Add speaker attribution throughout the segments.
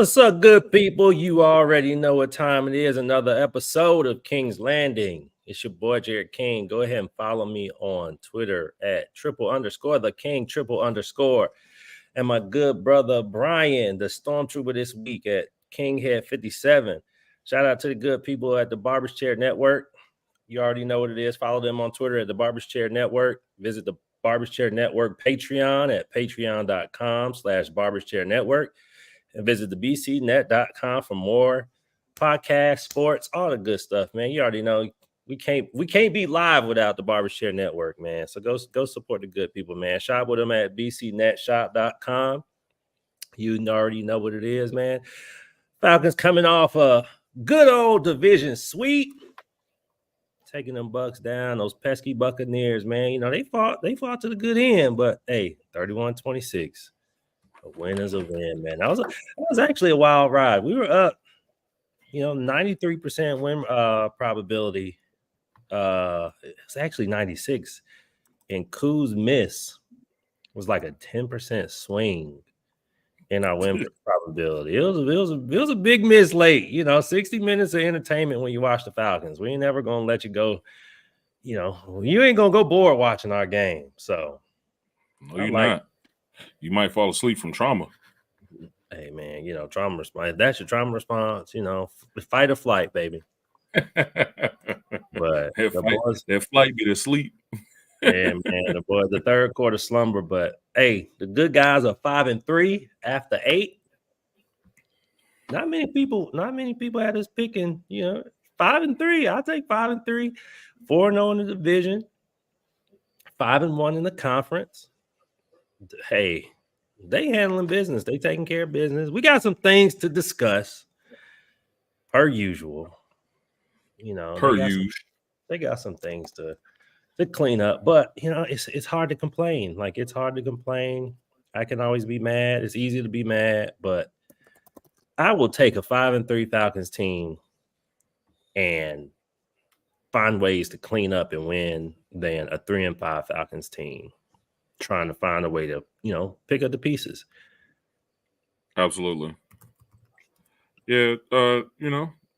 Speaker 1: What's up, good people? You already know what time it is. Another episode of King's Landing. It's your boy, Jarrett King. Go ahead and follow me on Twitter at _the King _. And my good brother, Brian, the Stormtrooper this week at Kinghead 57. Shout out to the good people at the Barber's Chair Network. You already know what it is. Follow them on Twitter at the Barber's Chair Network. Visit the Barber's Chair Network Patreon at patreon.com/Barber's Chair Network. And visit the bcnet.com for more podcasts, sports, all the good stuff, man. You already know we can't be live without the Barbershare Network, man. So go support the good people, man. Shop with them at bcnetshop.com. You already know what it is, man. Falcons coming off a good old division sweep, taking them Bucs down. Those pesky Buccaneers, man. You know they fought to the good end, but hey, 31-26. A win is a win, man. That was actually a wild ride. We were up, 93% win probability. It's actually 96. And Koo's miss was like a 10% swing in our win probability. It was a big miss late. 60 minutes of entertainment when you watch the Falcons. We ain't never gonna let you go. You ain't gonna go bored watching our game. So
Speaker 2: no, you're not. You might fall asleep from trauma.
Speaker 1: Hey, man, trauma response. That's your trauma response, fight or flight, baby. But
Speaker 2: that flight be to sleep.
Speaker 1: Yeah, man, the third quarter slumber. But, hey, the good guys are 5-3 after 8. Not many people had us picking, 5-3. I'll take 5-3. 4-0 in the division. 5-1 in the conference. Hey, they handling business. They taking care of business. We got some things to discuss, per usual. They got some things to clean up. But it's hard to complain. Like, it's hard to complain. I can always be mad. It's easy to be mad, but I will take a 5-3 Falcons team and find ways to clean up and win than a 3-5 Falcons team trying to find a way to, pick up the pieces.
Speaker 2: Absolutely. Yeah, we're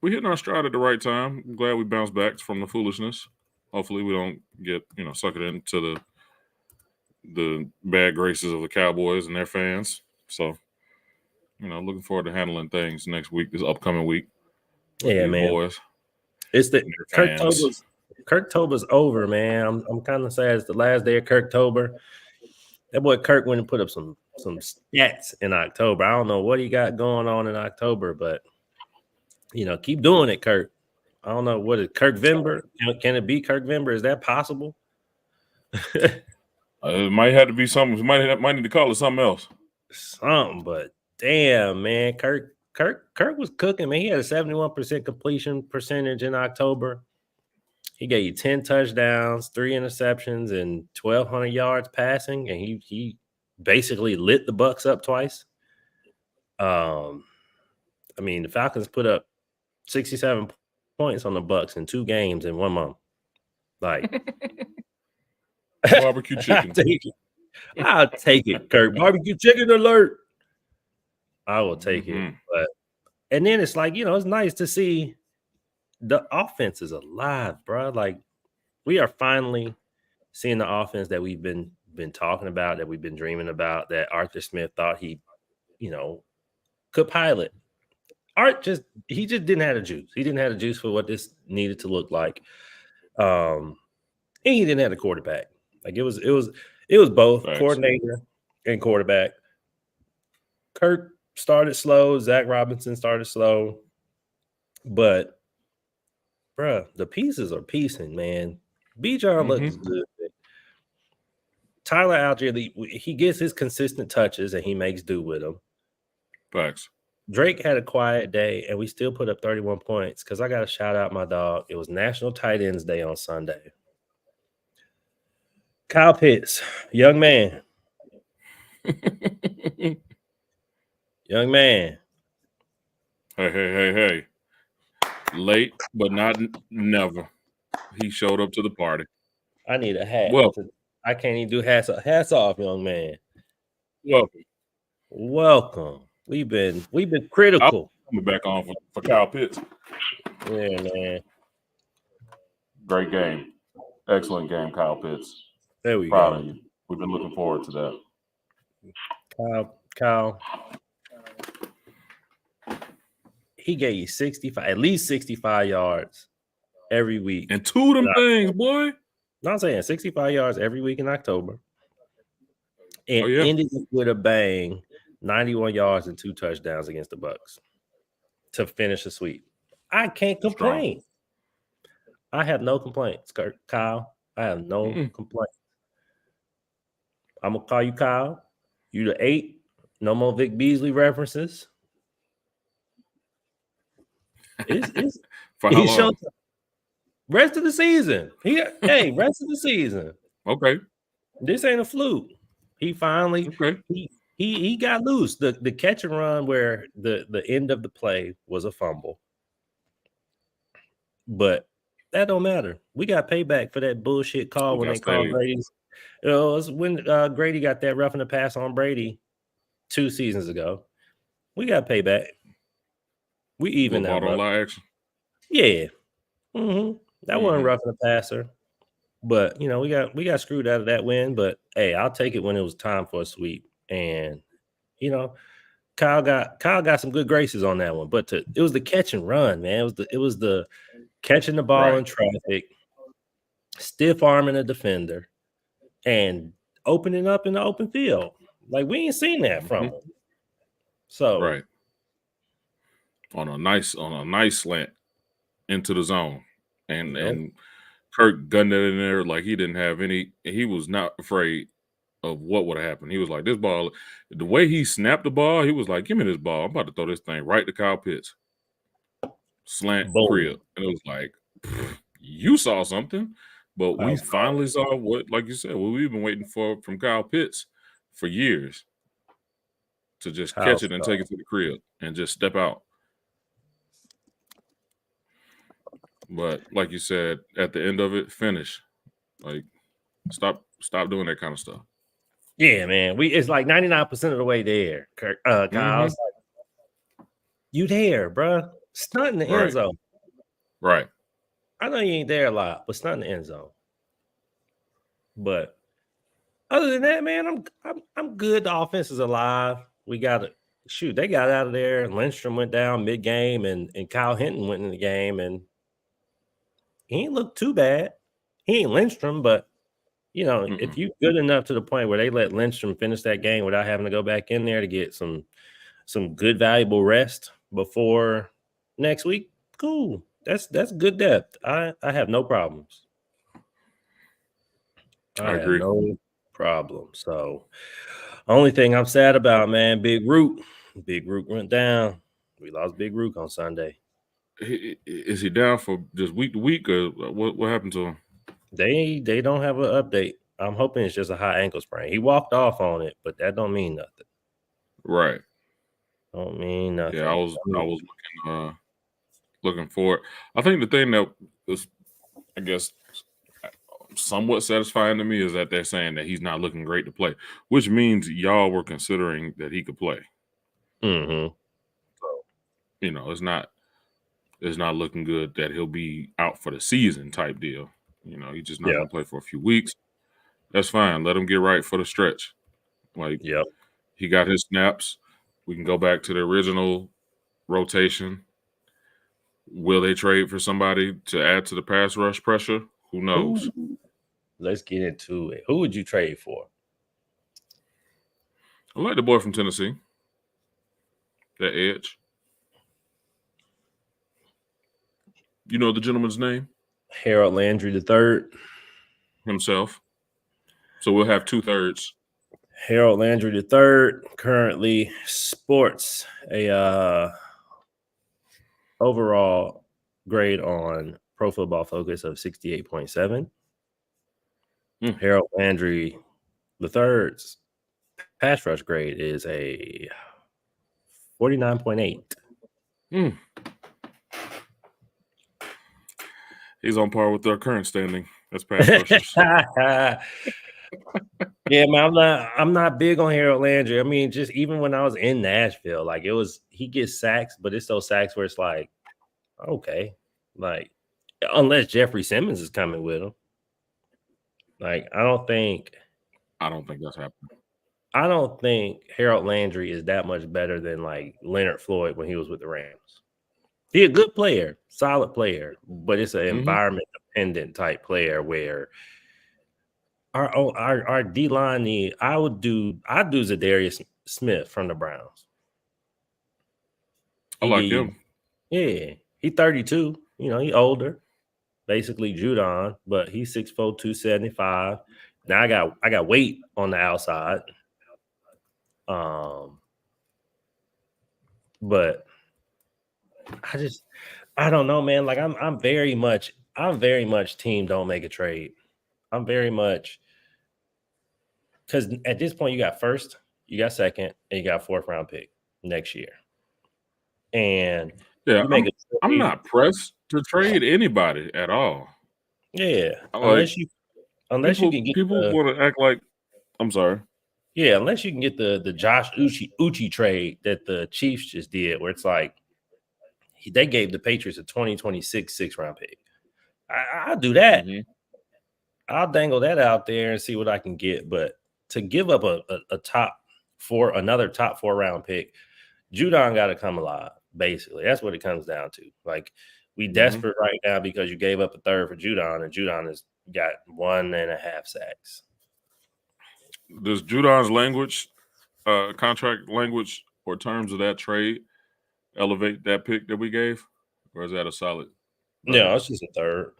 Speaker 2: hitting our stride at the right time. I'm glad we bounced back from the foolishness. Hopefully we don't get, suckered into the bad graces of the Cowboys and their fans. So, looking forward to handling things next week, this upcoming week.
Speaker 1: Yeah, man. Boys. It's the Kirktober's over, man. I'm kind of sad it's the last day of Kirktober. That boy Kirk went and put up some stats in October. I don't know what he got going on in October, but keep doing it, Kirk. I don't know what is Kirk Vember. Can it be Kirk Vember? Is that possible?
Speaker 2: It might have to be something. We might need to call it something else.
Speaker 1: But damn, man, Kirk was cooking, man. He had a 71% completion percentage in October. He gave you 10 touchdowns, 3 interceptions, and 1,200 yards passing, and he basically lit the Bucs up twice. The Falcons put up 67 points on the Bucs in 2 games in 1 month. Like
Speaker 2: barbecue chicken.
Speaker 1: I'll take it, Kirk. Barbecue chicken alert. I will take it. And then it's like, it's nice to see the offense is alive, bro. Like, we are finally seeing the offense that we've been talking about, that we've been dreaming about, that Arthur Smith thought he, could pilot. He just didn't have the juice. He didn't have the juice for what this needed to look like. And he didn't have the quarterback. Like, it was both coordinator and quarterback. Kirk started slow. Zach Robinson started slow. But bruh, the pieces are piecing, man. Bijan looks good. Tyler Algier, he gets his consistent touches and he makes do with them.
Speaker 2: Facts.
Speaker 1: Drake had a quiet day and we still put up 31 points because I got to shout out my dog. It was National Tight Ends Day on Sunday. Kyle Pitts, young man. Young man.
Speaker 2: Hey. Late, but not never. He showed up to the party.
Speaker 1: I need a hat.
Speaker 2: Welcome.
Speaker 1: I can't even do hats off, young man.
Speaker 2: Welcome.
Speaker 1: We've been critical.
Speaker 2: Coming back on for Kyle Pitts.
Speaker 1: Yeah, man.
Speaker 2: Great game. Excellent game, Kyle Pitts.
Speaker 1: There we
Speaker 2: Proud
Speaker 1: go.
Speaker 2: of you. We've been looking forward to that.
Speaker 1: Kyle. He gave you 65, at least 65 yards every week.
Speaker 2: And two of them things, boy.
Speaker 1: No, I'm saying 65 yards every week in October. And ended with a bang, 91 yards and 2 touchdowns against the Bucs to finish the sweep. I can't complain. I have no complaints, Kyle. I have no complaints. I'm going to call you Kyle. You the 8. No more Vic Beasley references. It's
Speaker 2: For how long?
Speaker 1: Rest of the season. Rest of the season.
Speaker 2: Okay.
Speaker 1: This ain't a fluke. He finally he got loose. The catch and run where the end of the play was a fumble. But that don't matter. We got payback for that bullshit call when they called Brady's. It was when Grady got that roughing the pass on Brady 2 seasons ago. We got payback. We even now.
Speaker 2: Action.
Speaker 1: Yeah. Mm-hmm. That wasn't roughing the passer. But we got screwed out of that win. But hey, I'll take it when it was time for a sweep. And Kyle got some good graces on that one. But it was the catch and run, man. It was the catching the ball in traffic, stiff arming a defender, and opening up in the open field. Like we ain't seen that from him. So
Speaker 2: on a nice slant into the zone, and Kirk gunned it in there like he didn't have any. He was not afraid of what would have happened. He was like, this ball, the way he snapped the ball, he was like, give me this ball. I'm about to throw this thing right to Kyle Pitts. Slant crib. And it was like, you saw something. But we finally saw what, like you said, what we've been waiting for from Kyle Pitts for years. To just catch it and take it to the crib and just step out. But like you said, at the end of it, finish. Like, stop doing that kind of stuff.
Speaker 1: Yeah, man. It's like 99% of the way there. Kyle, like, you there, bro? Stunt in the end zone.
Speaker 2: Right.
Speaker 1: I know you ain't there a lot, but stunt in the end zone. But other than that, man, I'm good. The offense is alive. We got it. Shoot, they got out of there. Lindstrom went down mid-game, and Kyle Hinton went in the game, and he ain't looked too bad. He ain't Lindstrom, but if you good enough to the point where they let Lindstrom finish that game without having to go back in there to get some good valuable rest before next week, cool. That's good depth. I have no problems.
Speaker 2: I agree.
Speaker 1: Have no problem. So only thing I'm sad about, man, Big Root went down. We lost Big Root on Sunday.
Speaker 2: Is he down for just week to week, or what happened to him?
Speaker 1: They don't have an update. I'm hoping it's just a high ankle sprain. He walked off on it, but that don't mean nothing.
Speaker 2: Right.
Speaker 1: Don't mean nothing.
Speaker 2: Yeah, I was looking for it. I think the thing that was, I guess, somewhat satisfying to me is that they're saying that he's not looking great to play, which means y'all were considering that he could play.
Speaker 1: Mm-hmm.
Speaker 2: So, it's not looking good that he'll be out for the season type deal. He's just not going to play for a few weeks. That's fine. Let him get right for the stretch. Like, he got his snaps. We can go back to the original rotation. Will they trade for somebody to add to the pass rush pressure? Who knows?
Speaker 1: Let's get into it. Who would you trade for?
Speaker 2: I like the boy from Tennessee. That edge. You know the gentleman's name?
Speaker 1: Harold Landry III.
Speaker 2: Himself. So we'll have 2/3.
Speaker 1: Harold Landry III currently sports a overall grade on Pro Football Focus of 68.7. Harold Landry III's pass rush grade is a 49.8.
Speaker 2: He's on par with their current standing as pass rushers.
Speaker 1: Yeah, man, I'm not big on Harold Landry. I mean, just even when I was in Nashville, like he gets sacks, but it's those sacks where it's like, okay, like unless Jeffrey Simmons is coming with him. Like, I don't think
Speaker 2: that's happening.
Speaker 1: I don't think Harold Landry is that much better than like Leonard Floyd when he was with the Rams. He's a good player, solid player, but it's an environment dependent type player where our D line need. I'd do Zadarius Smith from the Browns.
Speaker 2: I like him.
Speaker 1: Yeah, he's 32. You know, he's older, basically Judon, but he's 6'4", 275. Now I got weight on the outside. But I don't know, man. Like I'm very much team don't make a trade. I'm very much because at this point you got first, you got second, and you got fourth round pick next year. And
Speaker 2: yeah,
Speaker 1: you
Speaker 2: I'm not pressed to trade anybody at all.
Speaker 1: Yeah,
Speaker 2: unless
Speaker 1: you can get
Speaker 2: people want to act like I'm sorry.
Speaker 1: Yeah, unless you can get the Josh Uchi trade that the Chiefs just did, where it's like they gave the Patriots a 2026 6th-round pick. I'll do that.
Speaker 2: Mm-hmm.
Speaker 1: I'll dangle that out there and see what I can get. But to give up another top 4 round pick, Judon got to come alive. Basically, that's what it comes down to. Like we desperate right now because you gave up a third for Judon, and Judon has got 1.5 sacks.
Speaker 2: Does Judon's language, contract language, or terms of that trade elevate that pick that we gave, or is that a solid?
Speaker 1: No, it's just a third.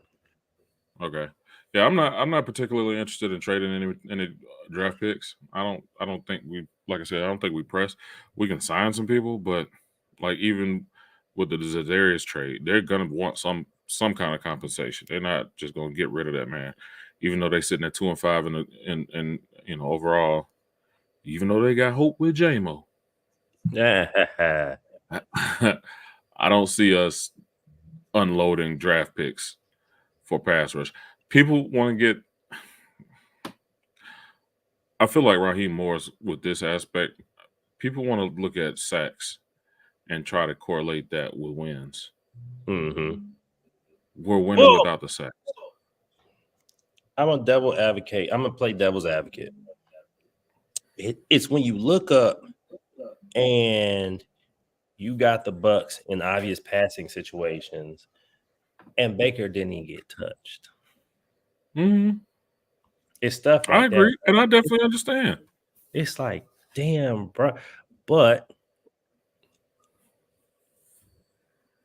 Speaker 2: Okay. Yeah, I'm not particularly interested in trading any draft picks. I don't think like I said, I don't think we press. We can sign some people, but like even with the Zadarius trade, they're gonna want some kind of compensation. They're not just gonna get rid of that man, even though they're sitting at 2-5 in you know overall. Even though they got hope with JMO. I don't see us unloading draft picks for pass rush. People want to get. I feel like Raheem Morris with this aspect. People want to look at sacks and try to correlate that with wins.
Speaker 1: Mm-hmm.
Speaker 2: We're winning without the sacks.
Speaker 1: I'm a devil advocate. I'm gonna play devil's advocate. It's when you look up and you got the Bucs in obvious passing situations, and Baker didn't even get touched.
Speaker 2: Mm-hmm.
Speaker 1: It's stuff like
Speaker 2: I agree,
Speaker 1: that.
Speaker 2: and I definitely understand.
Speaker 1: It's like, damn, bro. But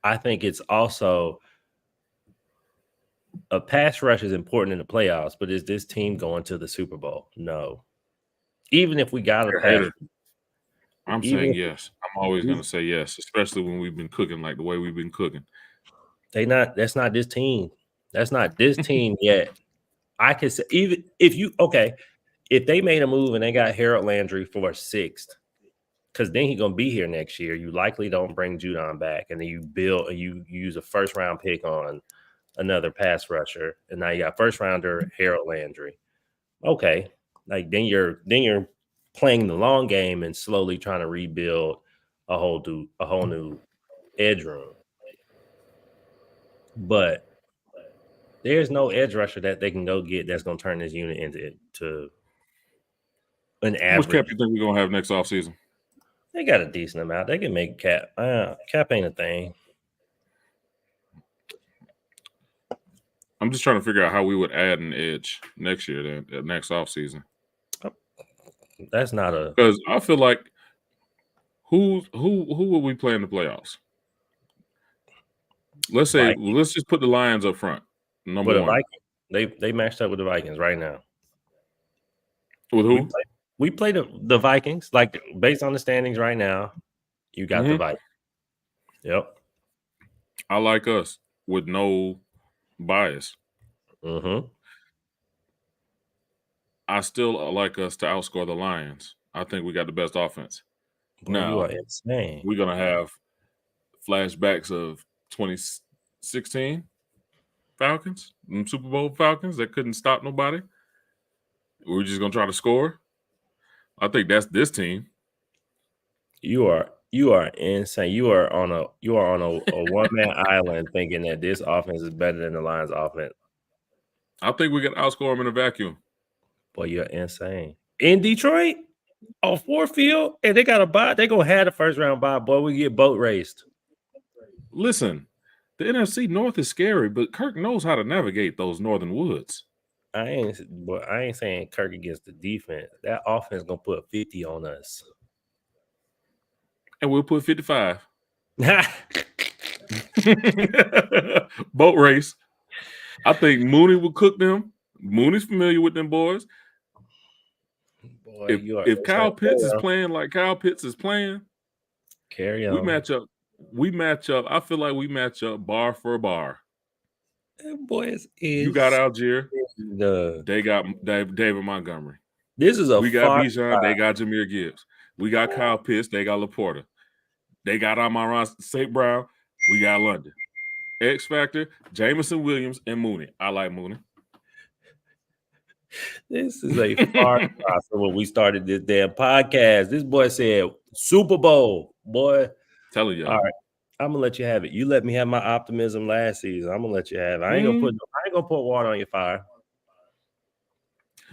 Speaker 1: I think it's also a pass rush is important in the playoffs, but is this team going to the Super Bowl? No. Even if we got a pass,
Speaker 2: I'm saying yes. I'm always going to say yes, especially when we've been cooking like the way we've been cooking.
Speaker 1: That's not this team. That's not this team yet. I could say even if they made a move and they got Harold Landry for 6th, because then he's gonna be here next year. You likely don't bring Judon back, and then you use a 1st-round pick on another pass rusher, and now you got 1st-rounder Harold Landry. Okay, like then you're playing the long game and slowly trying to rebuild a whole new edge room. But there's no edge rusher that they can go get that's going to turn this unit into an average.
Speaker 2: How much cap do you think we're going to have next offseason?
Speaker 1: They got a decent amount. They can make cap. Cap ain't a thing.
Speaker 2: I'm just trying to figure out how we would add an edge next year, then next offseason.
Speaker 1: That's not a
Speaker 2: because I feel like who would we play in the playoffs? Let's say let's just put the Lions up front. Number one.
Speaker 1: They matched up with the Vikings right now.
Speaker 2: With who?
Speaker 1: We play the Vikings. Like based on the standings right now, you got the Vikings. Yep.
Speaker 2: I like us with no bias. I still like us to outscore the Lions. I think we got the best offense.
Speaker 1: Boy, now, you are insane.
Speaker 2: We're going to have flashbacks of 2016 Falcons, Super Bowl Falcons that couldn't stop nobody. We're just gonna try to score. I think that's this team.
Speaker 1: You are insane. You are on a one-man island thinking that this offense is better than the Lions offense.
Speaker 2: I think we can outscore them in a vacuum.
Speaker 1: Boy, you're insane. In Detroit, on Ford Field, and they got a bye. They gonna have the first round bye. Boy, we get boat raced.
Speaker 2: Listen, the NFC North is scary, but Kirk knows how to navigate those northern woods.
Speaker 1: I ain't saying Kirk against the defense. That offense gonna put 50 on us.
Speaker 2: And we'll put 55. Boat race. I think Mooney will cook them. Mooney's familiar with them boys.
Speaker 1: Boy,
Speaker 2: if Kyle Pitts is playing like Kyle Pitts is playing,
Speaker 1: carry on.
Speaker 2: We match up. I feel like we match up bar for bar.
Speaker 1: Boys,
Speaker 2: you got Algier. They got David Montgomery.
Speaker 1: We
Speaker 2: got Bijan. They got Jahmyr Gibbs. We got Kyle Pitts. They got Laporta. They got Amon-Ra St. Brown. We got London. X Factor, Jameson Williams, and Mooney. I like Mooney.
Speaker 1: This is a far cry from when we started this damn podcast. This boy said Super Bowl. Boy,
Speaker 2: telling you.
Speaker 1: All right, I'm gonna let you have it. You let me have my optimism last season. I'm gonna let you have it. I ain't gonna put water on your fire.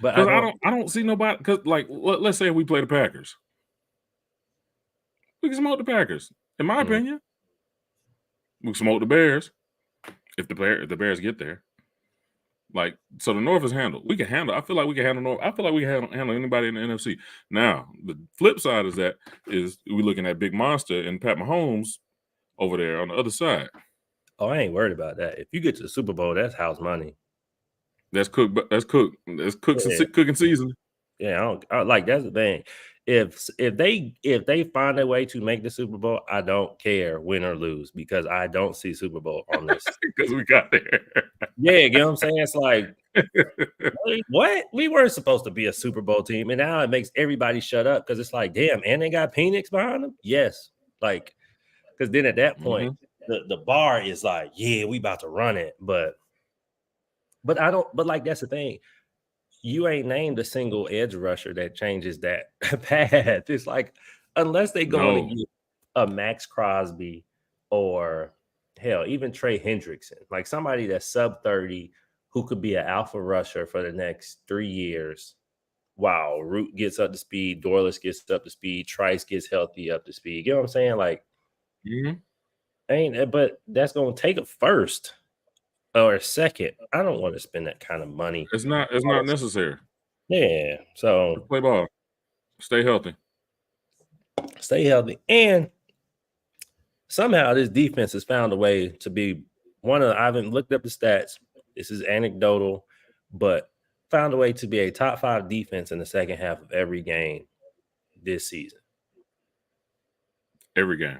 Speaker 1: But
Speaker 2: I don't see nobody. Because let's say we play the Packers, we can smoke the Packers. In my opinion, we can smoke the Bears if the Bears get there. So the North is handled. We can handle. I feel like we can handle North. I feel like we can handle anybody in the NFC. Now, the flip side is we're looking at Big Monster and Pat Mahomes over there on the other side.
Speaker 1: Oh, I ain't worried about that. If you get to the Super Bowl, that's house money.
Speaker 2: That's cooked. That's cooking season.
Speaker 1: Yeah, that's the thing. If they find a way to make the Super Bowl, I don't care win or lose because I don't see Super Bowl on this.
Speaker 2: Because we got there.
Speaker 1: Yeah, you know what I'm saying? It's like, what? We weren't supposed to be a Super Bowl team, and now it makes everybody shut up because it's like, damn, and they got Penix behind them? Yes. Because then at that point, the bar is like, yeah, we about to run it. But that's the thing. You ain't named a single edge rusher that changes that path. It's like, unless they go and get a Max Crosby or hell, even Trey Hendrickson, like somebody that's sub 30 who could be an alpha rusher for the next 3 years. Wow, Root gets up to speed, Dorless gets up to speed, Trice gets healthy up to speed. You know what I'm saying? Like, but that's gonna take a first or a second. I don't want to spend that kind of money.
Speaker 2: It's not necessary.
Speaker 1: Yeah. So
Speaker 2: play ball. Stay healthy.
Speaker 1: And somehow this defense has found a way to be I haven't looked up the stats. This is anecdotal, but found a way to be a top 5 defense in the second half of every game this season.
Speaker 2: Every game.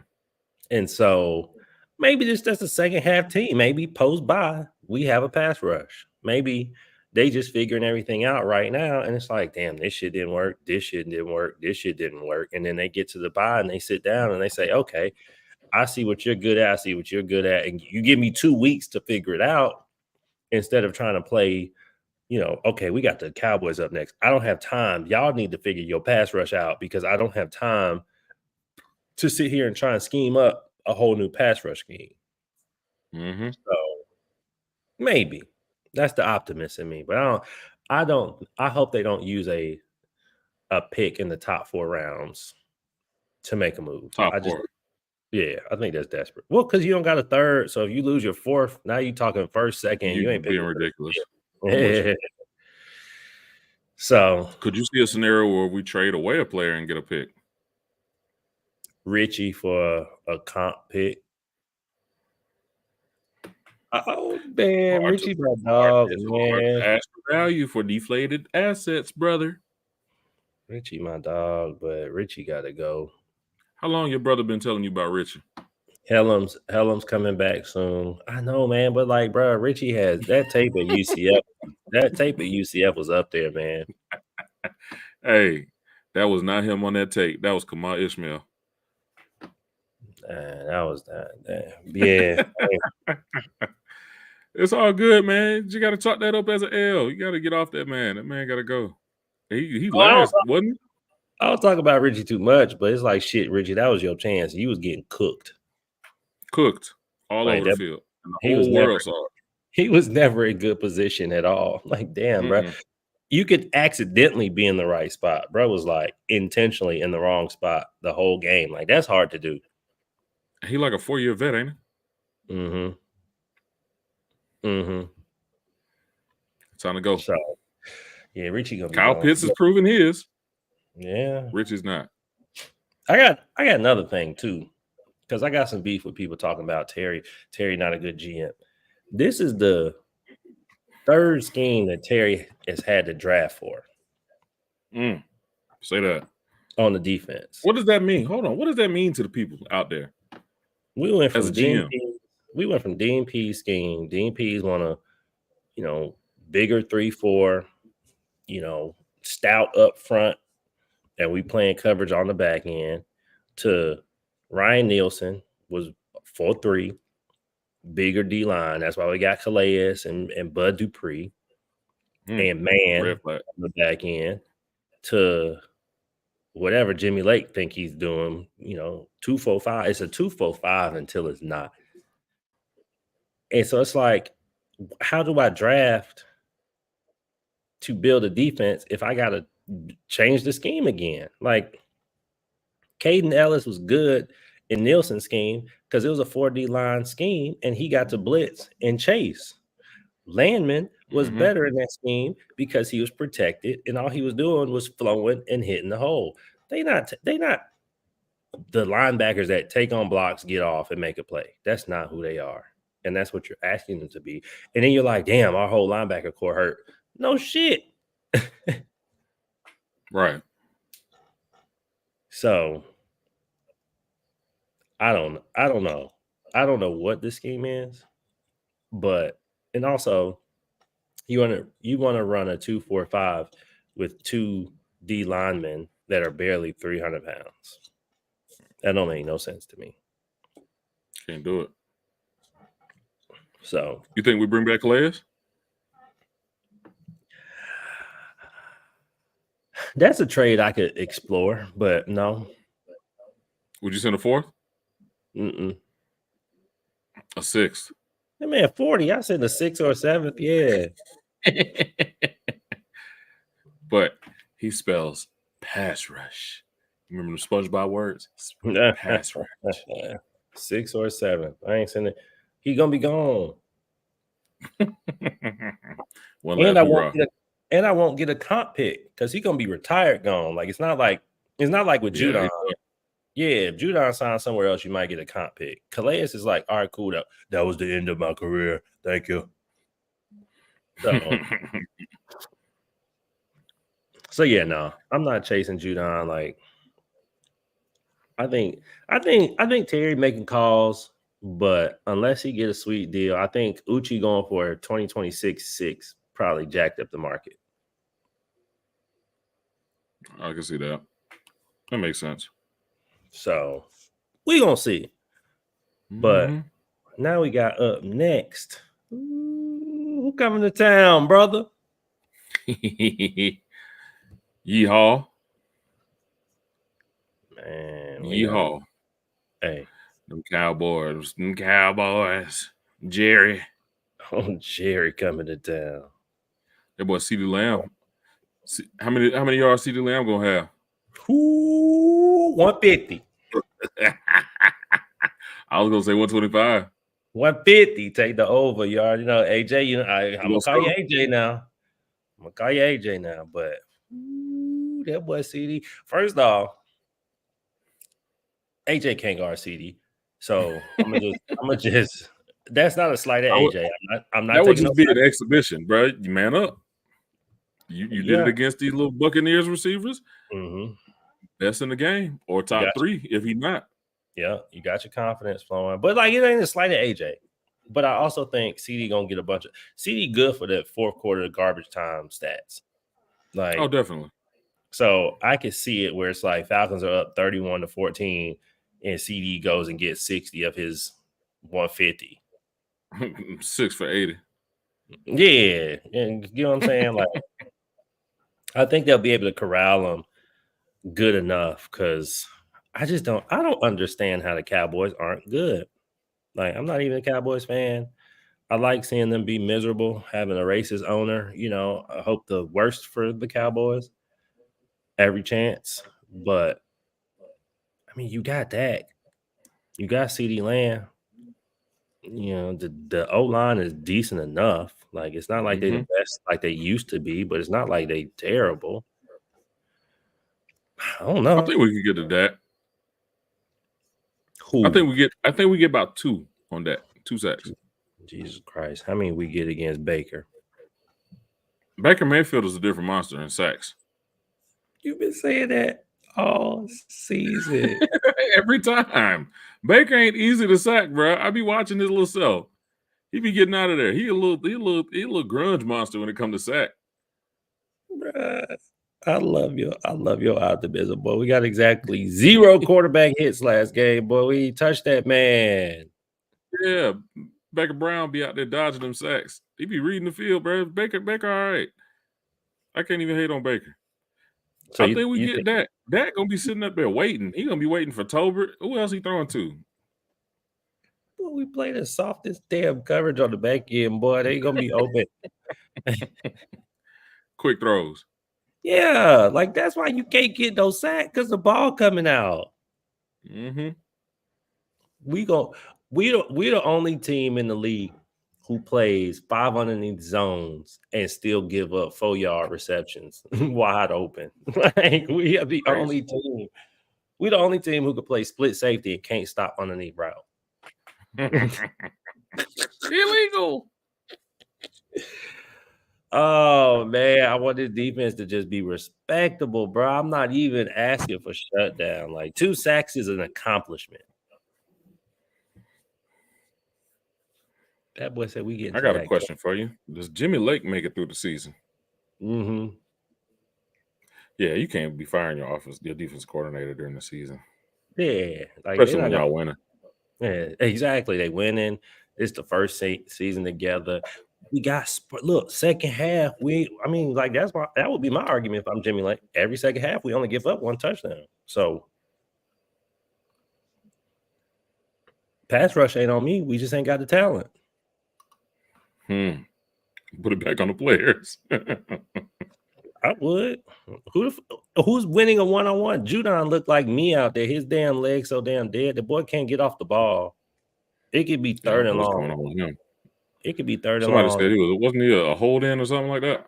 Speaker 1: And so maybe this just a second half team. Maybe post bye, we have a pass rush. Maybe they just figuring everything out right now. And it's like, damn, this shit didn't work. This shit didn't work. This shit didn't work. And then they get to the bye and they sit down and they say, okay, I see what you're good at. I see what you're good at. And you give me 2 weeks to figure it out instead of trying to play, okay, we got the Cowboys up next. I don't have time. Y'all need to figure your pass rush out because I don't have time to sit here and try and scheme up a whole new pass rush scheme. So maybe that's the optimist in me, but I hope they don't use a pick in the top 4 rounds to make a move.
Speaker 2: Top 4.
Speaker 1: Yeah, I think that's desperate. Well, because you don't got a third, so if you lose your 4th, now you talking first, second, you ain't
Speaker 2: being ridiculous.
Speaker 1: Yeah. So
Speaker 2: could you see a scenario where we trade away a player and get a pick?
Speaker 1: Richie for a comp pick. Oh man, Richie my dog, man.
Speaker 2: Ask for value for deflated assets, brother.
Speaker 1: Richie my dog, but Richie gotta go.
Speaker 2: How long your brother been telling you about Richie?
Speaker 1: Hellam's coming back soon. I know, man, but like, bro, Richie has that tape at UCF. That tape at UCF was up there, man.
Speaker 2: Hey, that was not him on that tape. That was Kamal Ishmael.
Speaker 1: That was that. Yeah.
Speaker 2: It's all good, man. You got to chalk that up as an L. You got to get off that man. That man got to go. He
Speaker 1: Oh,
Speaker 2: last, wasn't he?
Speaker 1: I don't talk about Richie too much, but it's like shit, Richie. That was your chance. You was getting cooked.
Speaker 2: Cooked all
Speaker 1: Like
Speaker 2: over the
Speaker 1: that.
Speaker 2: field. And the
Speaker 1: He was
Speaker 2: whole
Speaker 1: never.
Speaker 2: world saw it.
Speaker 1: He was never in good position at all. Like, damn, bro.
Speaker 2: Mm-mm.
Speaker 1: You could accidentally be in the right spot. Bro was like intentionally in the wrong spot the whole game. Like, that's hard to do.
Speaker 2: He like a 4-year vet, ain't he?
Speaker 1: Mm-hmm. Mm-hmm.
Speaker 2: Time to go.
Speaker 1: So yeah, Richie gonna be
Speaker 2: Kyle
Speaker 1: gone.
Speaker 2: Pitts is proving his.
Speaker 1: Yeah.
Speaker 2: Richie's not.
Speaker 1: I got another thing too. Because I got some beef with people talking about Terry. Terry not a good GM. This is the third scheme that Terry has had to draft for
Speaker 2: Say that.
Speaker 1: on the defense.
Speaker 2: What does that mean? Hold on. What does that mean to the people out there?
Speaker 1: We went from
Speaker 2: As a GM.
Speaker 1: DNP scheme. DNP's want a, bigger 3-4, stout up front, and we playing coverage on the back end. To Ryan Nielsen was 4-3, bigger D line. That's why we got Calais and Bud Dupree and Man
Speaker 2: Red flag.
Speaker 1: on the back end. To whatever Jimmy Lake think he's doing, 2-4-5. It's a 2-4-5 until it's not. And so it's like, how do I draft to build a defense if I got to change the scheme again? Like, Caden Ellis was good in Nielsen's scheme because it was a 4D line scheme and he got to blitz and chase. Landman was better in that scheme because he was protected and all he was doing was flowing and hitting the hole. They not the linebackers that take on blocks, get off, and make a play. That's not who they are. And that's what you're asking them to be. And then you're like, damn, our whole linebacker core hurt. No shit.
Speaker 2: Right.
Speaker 1: So I don't know. I don't know what this scheme is, but and also you want to run a 2-4-5 with 2 D linemen that are barely 300 pounds. That don't make no sense to me.
Speaker 2: Can't do it.
Speaker 1: So
Speaker 2: you think we bring back Calais?
Speaker 1: That's a trade I could explore, but no.
Speaker 2: Would you send a 4th?
Speaker 1: Mm-mm.
Speaker 2: A 6th?
Speaker 1: Hey man, 40. I said a 6th or a 7th. Yeah.
Speaker 2: But he spells pass rush. Remember the SpongeBob words? Pass rush.
Speaker 1: 6th or 7th. I ain't saying it. He gonna be gone. And I won't get a comp pick because he's gonna be retired gone. Like it's not like with Judon. Yeah, if Judon signs somewhere else, you might get a comp pick. Calais is like, all right, cool. That was the end of my career. Thank you. So yeah, no, I'm not chasing Judon. Like, I think Terry making calls, but unless he get a sweet deal, I think Uchi going for 2026 probably jacked up the market.
Speaker 2: I can see that. That makes sense.
Speaker 1: So we gonna see. But now we got up next. Who coming to town, brother?
Speaker 2: Yeehaw.
Speaker 1: Man.
Speaker 2: Yeehaw.
Speaker 1: Hey.
Speaker 2: Them Cowboys. Jerry.
Speaker 1: Oh, Jerry coming to town.
Speaker 2: That boy CeeDee Lamb. How many yards CeeDee Lamb gonna have?
Speaker 1: 150.
Speaker 2: I was gonna say 125.
Speaker 1: 150. Take the over. You already know. AJ, I'm gonna call you AJ now. But that boy CD. First off, AJ can't guard CD. So I'm gonna just that's not a slight at AJ. I'm not
Speaker 2: that would just be an exhibition, bro. You man up. You did it against these little Buccaneers receivers. Best in the game or top 3 if he not.
Speaker 1: Yeah, you got your confidence flowing. But like it ain't a slight at AJ. But I also think CD gonna get a bunch of CD good for that fourth quarter garbage time stats. Like,
Speaker 2: oh, definitely.
Speaker 1: So I could see it where it's like Falcons are up 31-14, and CD goes and gets 60 of his 150.
Speaker 2: 6 for 80.
Speaker 1: Yeah, and you know what I'm saying? Like, I think they'll be able to corral him good enough because I don't understand how the Cowboys aren't good. Like, I'm not even a Cowboys fan. I like seeing them be miserable, having a racist owner. I hope the worst for the Cowboys every chance. But I mean, you got Dak, you got CeeDee Lamb. The O line is decent enough. Like, it's not like they're the best like they used to be, but it's not like they terrible. I don't know.
Speaker 2: I think we can get to that.
Speaker 1: Who?
Speaker 2: I think we get about 2 on that. 2 sacks.
Speaker 1: Jesus Christ. How many we get against Baker?
Speaker 2: Baker Mayfield is a different monster in sacks.
Speaker 1: You've been saying that all season.
Speaker 2: Every time. Baker ain't easy to sack, bro. I be watching his little self. He be getting out of there. He a little grunge monster when it comes to sack.
Speaker 1: Bruh, I love your optimism, boy. We got exactly 0 quarterback hits last game, boy. We touched that man.
Speaker 2: Yeah, Baker Brown be out there dodging them sacks. He be reading the field, bro. Baker, all right. I can't even hate on Baker. So I think we get Dak. Dak gonna be sitting up there waiting. He gonna be waiting for Tolbert. Who else he throwing to?
Speaker 1: Boy, we play the softest damn coverage on the back end, boy. They gonna be open.
Speaker 2: Quick throws.
Speaker 1: Yeah, like that's why you can't get no sack because the ball coming out.
Speaker 2: Mm-hmm.
Speaker 1: We're the only team in the league who plays 5 underneath zones and still give up 4-yard receptions wide open. Like, we are the only team. We're the only team who could play split safety and can't stop underneath route.
Speaker 2: Illegal.
Speaker 1: Oh man, I want this defense to just be respectable, bro. I'm not even asking for shutdown. Like, 2 sacks is an accomplishment. That boy said we get.
Speaker 2: I got a question for you. Does Jimmy Lake make it through the season?
Speaker 1: Mm-hmm.
Speaker 2: Yeah, you can't be firing your defense coordinator during the season.
Speaker 1: Yeah, like,
Speaker 2: especially when y'all winning.
Speaker 1: Yeah, exactly. They winning. It's the first season together. We got second half. That would be my argument if I'm Jimmy Lake. Every second half, we only give up 1 touchdown. So pass rush ain't on me. We just ain't got the talent.
Speaker 2: Put it back on the players.
Speaker 1: I would. Who's winning a 1-on-1? Judon looked like me out there. His damn legs so damn dead. The boy can't get off the ball. It could be third and long.
Speaker 2: What's going on with him?
Speaker 1: It could be third and long.
Speaker 2: Somebody said wasn't he a hold in or something like that?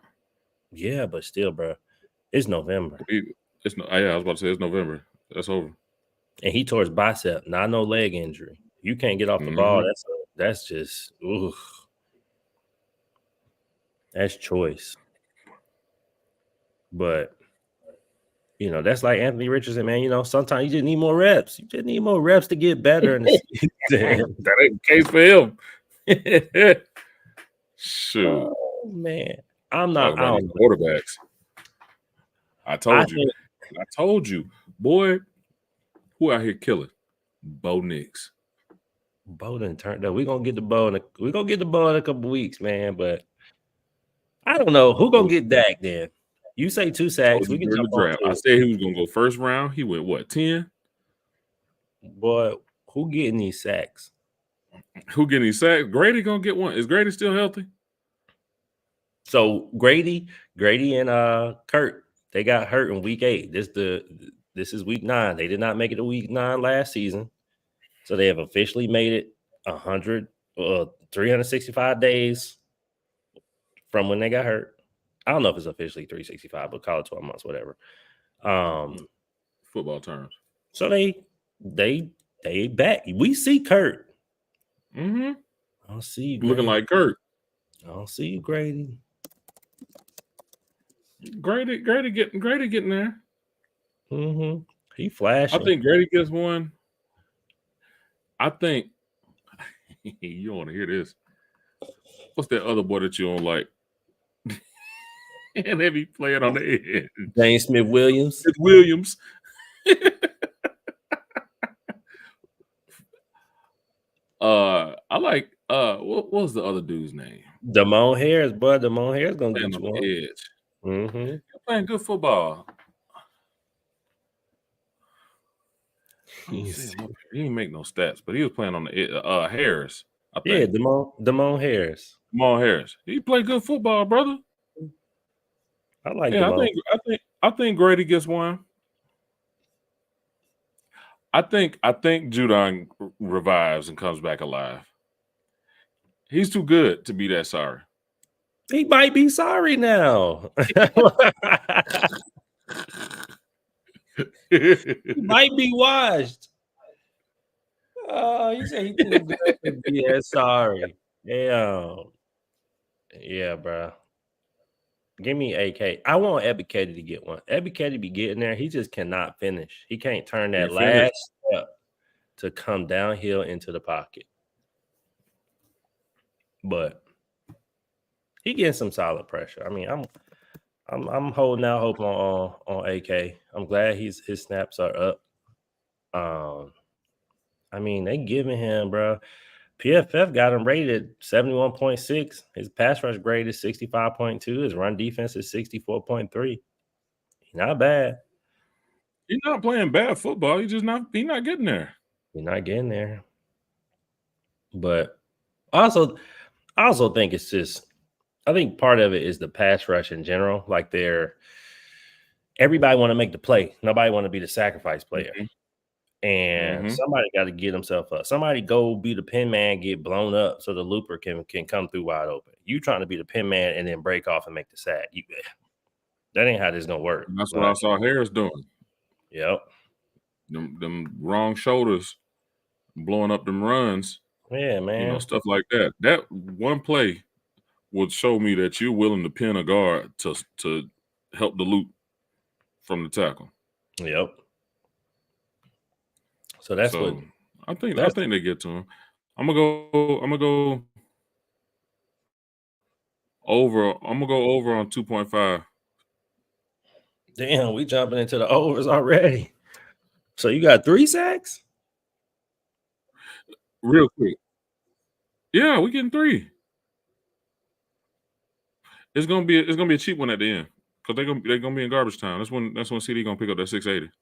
Speaker 1: Yeah, but still, bro, it's November.
Speaker 2: I was about to say it's November. That's over.
Speaker 1: And he tore his bicep, not no leg injury. You can't get off the ball. That's just that's choice. But that's like Anthony Richardson, man. Sometimes you just need more reps. You just need more reps to get better in the season.
Speaker 2: That ain't the case for him. Shoot.
Speaker 1: Oh, man. I'm not.
Speaker 2: I don't quarterbacks. I told you, boy, who out here killing? Bo Nix.
Speaker 1: Bo done turned up. We're gonna get the Bo in a couple weeks, man. But I don't know who gonna get Dak then. You say 2 sacks. We can jump
Speaker 2: the draft. I said he was gonna go first round. He went what, 10?
Speaker 1: Boy, who getting these sacks?
Speaker 2: Who getting these sacks? Grady gonna get one. Is Grady still healthy?
Speaker 1: So Grady and Kurt, they got hurt in week 8. This is week 9. They did not make it to week 9 last season. So they have officially made it 365 days from when they got hurt. I don't know if it's officially 365, but call it 12 months, whatever.
Speaker 2: Football terms.
Speaker 1: So they back. We see Kurt.
Speaker 2: Mm-hmm.
Speaker 1: I don't see you,
Speaker 2: looking like Kurt.
Speaker 1: I don't see you, Grady.
Speaker 2: Grady getting there.
Speaker 1: Mm-hmm. He flashing.
Speaker 2: I think Grady gets one. I think you don't want to hear this. What's that other boy that you don't like? And they be playing on the edge.
Speaker 1: James Smith-Williams.
Speaker 2: I like what was the other dude's name?
Speaker 1: Damon Harris, bud. Damon Harris gonna get you on
Speaker 2: edge.
Speaker 1: Mm-hmm.
Speaker 2: playing good football.
Speaker 1: He
Speaker 2: He didn't make no stats, but he was playing on the Harris. I
Speaker 1: Yeah,
Speaker 2: think.
Speaker 1: Damone Harris.
Speaker 2: Jamal Harris. He played good football, brother.
Speaker 1: I like
Speaker 2: Yeah,
Speaker 1: Damone.
Speaker 2: I think Grady gets one. I think Judon revives and comes back alive. He's too good to be that sorry.
Speaker 1: He might be sorry now. He might be washed. Oh, you say he too good to be that sorry. Damn. Yeah, bro. Give me AK. I want Ebiketie to get one. Ebiketie be getting there. He just cannot finish. He can't turn that last step to come downhill into the pocket. But he getting some solid pressure. I mean, I'm holding out hope on AK. I'm glad his snaps are up. I mean, they giving him, bro. PFF got him rated 71.6. His pass rush grade is 65.2. His run defense is 64.3. Not bad.
Speaker 2: He's not playing bad football. He's not getting there.
Speaker 1: He's not getting there. But I also think it's just, I think part of it is the pass rush in general. Like everybody want to make the play. Nobody want to be the sacrifice player.
Speaker 2: Mm-hmm.
Speaker 1: And somebody got to get himself up. Somebody go be the pin man, get blown up so the looper can come through wide open. You trying to be the pin man and then break off and make the sack. That ain't how this gonna work.
Speaker 2: And that's what I saw Harris doing.
Speaker 1: Yep.
Speaker 2: Them wrong shoulders, blowing up them runs.
Speaker 1: Yeah, man.
Speaker 2: You know, stuff like that. That one play would show me that you're willing to pin a guard to help the loop from the tackle.
Speaker 1: Yep. So that's what
Speaker 2: I think they get to him. I'm gonna go over. I'm gonna go over on 2.5.
Speaker 1: Damn, we jumping into the overs already. So you got 3 sacks?
Speaker 2: Real quick. Yeah, we getting 3. It's gonna be a cheap one at the end because they're gonna be in garbage time. That's when CD gonna pick up that 680.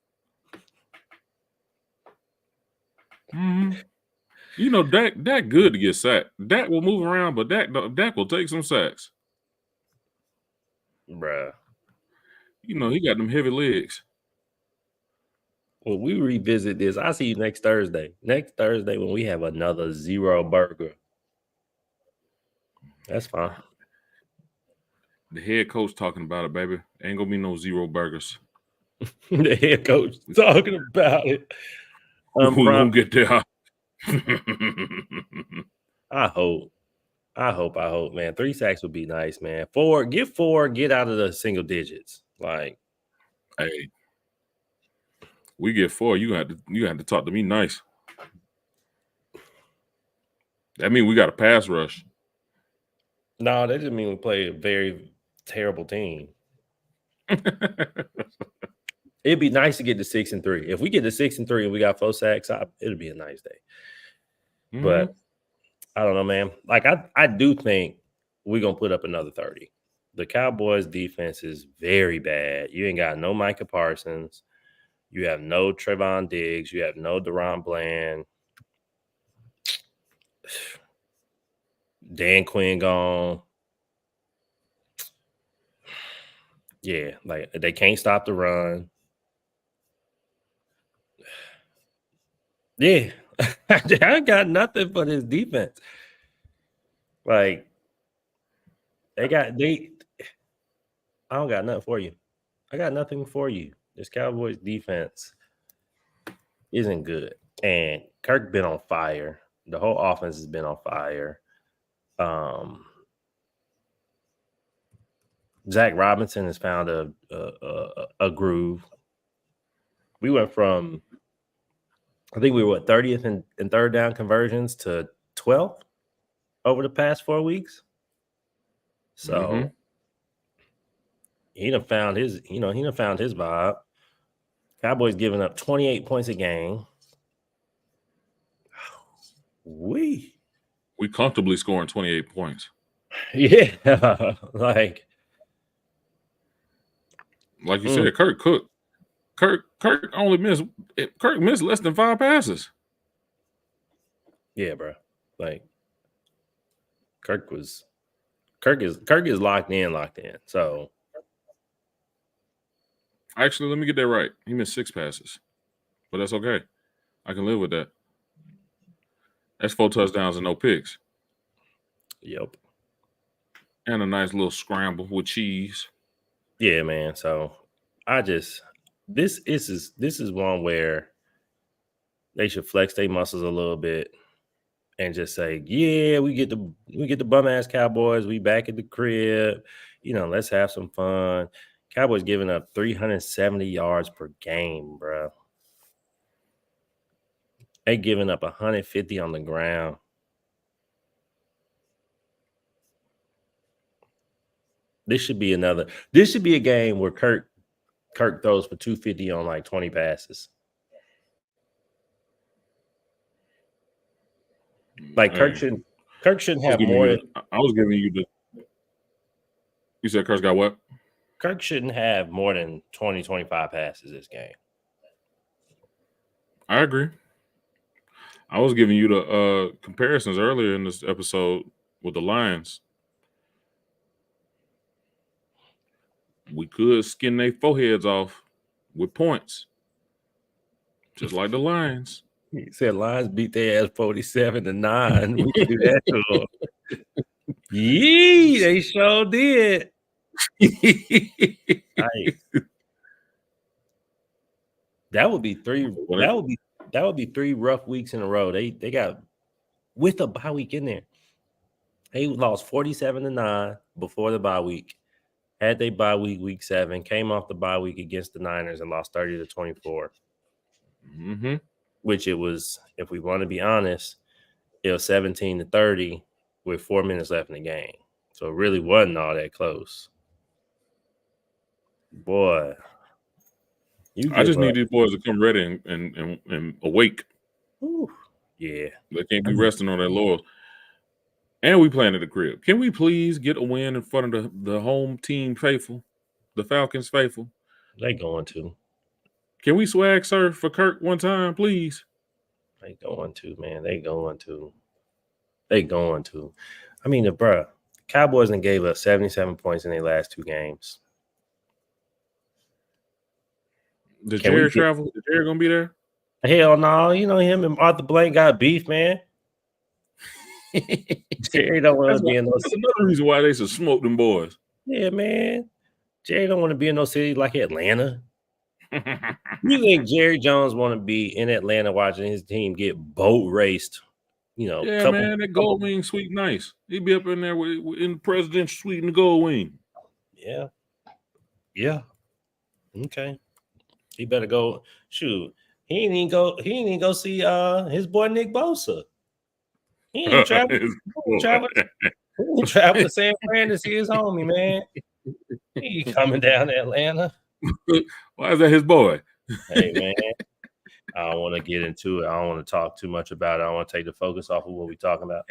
Speaker 2: You know, Dak good to get sacked. Dak will move around, but Dak will take some sacks.
Speaker 1: Bruh.
Speaker 2: You know, he got them heavy legs.
Speaker 1: Well, we revisit this. I'll see you next Thursday. Next Thursday when we have another 0 burger. That's fine.
Speaker 2: The head coach talking about it, baby. Ain't gonna be no 0 burgers.
Speaker 1: The head coach talking about it.
Speaker 2: We're gonna get there.
Speaker 1: I hope, man. 3 sacks would be nice, man. 4, get out of the single digits. Like,
Speaker 2: hey, we get 4. You have to talk to me nice. That means we got a pass rush.
Speaker 1: No, that just mean we play a very terrible team. It'd be nice to get to 6-3. If we get to 6-3 and we got 4 sacks, it'll be a nice day. But I don't know, man. Like I do think we're gonna put up another 30. The Cowboys defense is very bad. You ain't got no Micah Parsons. You have no Trevon Diggs. You have no Deron Bland. Dan Quinn gone. Yeah, like they can't stop the run. Yeah, I got nothing for this defense. Like I don't got nothing for you. I got nothing for you. This Cowboys defense isn't good. And Kirk been on fire. The whole offense has been on fire. Zach Robinson has found a groove. We went from, I think we were 30th in third down conversions to 12th over the past 4 weeks. So he done found his vibe. Cowboys giving up 28 points a game. We
Speaker 2: comfortably scoring 28 points.
Speaker 1: Yeah, like
Speaker 2: Like you said, Kirk cooked. Kirk missed less than 5 passes.
Speaker 1: Yeah, bro. Like Kirk is locked in. So
Speaker 2: actually, let me get that right. He missed 6 passes, but that's okay. I can live with that. That's 4 touchdowns and no picks.
Speaker 1: Yep.
Speaker 2: And a nice little scramble with cheese.
Speaker 1: Yeah, man. So this is one where they should flex their muscles a little bit and just say, yeah, we get the bum ass Cowboys. We back at the crib. Let's have some fun. Cowboys giving up 370 yards per game, bro. They giving up 150 on the ground. This should be a game where Kirk throws for 250 on like 20 passes. Like Kirk shouldn't have more.
Speaker 2: I was giving you the. You said Kirk's got what?
Speaker 1: Kirk shouldn't have more than 20, 25 passes this game.
Speaker 2: I agree. I was giving you the comparisons earlier in this episode with the Lions. We could skin their foreheads off with points, just like the Lions.
Speaker 1: He said Lions beat their ass 47-9. We can do that to them. Yee, they sure did. That would be 3. That would be 3 rough weeks in a row. They got with a bye week in there. They lost 47-9 before the bye week. Had they bye week 7, came off the bye week against the Niners and lost 30-24.
Speaker 2: Mm-hmm.
Speaker 1: Which it was, if we want to be honest, it was 17-30 with 4 minutes left in the game. So it really wasn't all that close. Boy.
Speaker 2: I just need these boys to come ready and awake.
Speaker 1: Ooh, yeah.
Speaker 2: They can't be resting on their laurels. And we playing at the crib. Can we please get a win in front of the home team faithful, the Falcons faithful?
Speaker 1: They going to.
Speaker 2: Can we swag surf for Kirk one time, please?
Speaker 1: They going to, man. They going to. I mean, the Cowboys gave up 77 points in their last 2 games.
Speaker 2: Did Jarrett travel? Is Jarrett gonna be there?
Speaker 1: Hell no. Him and Arthur Blank got beef, man. Jerry don't want to be in those.
Speaker 2: That's another reason why they should smoke them boys.
Speaker 1: Yeah, man. Jerry don't want to be in no city like Atlanta. You think Jerry Jones want to be in Atlanta watching his team get boat raced?
Speaker 2: Yeah, man, that gold wing suite nice. He'd be up in there in the presidential suite in the gold wing.
Speaker 1: Yeah. Okay. He better go. Shoot, he ain't even go see his boy Nick Bosa. He ain't travel to San Fran to see his homie, man. He coming down to Atlanta.
Speaker 2: Why is that his boy?
Speaker 1: Hey, man. I don't want to get into it. I don't want to talk too much about it. I want to take the focus off of what we're talking about.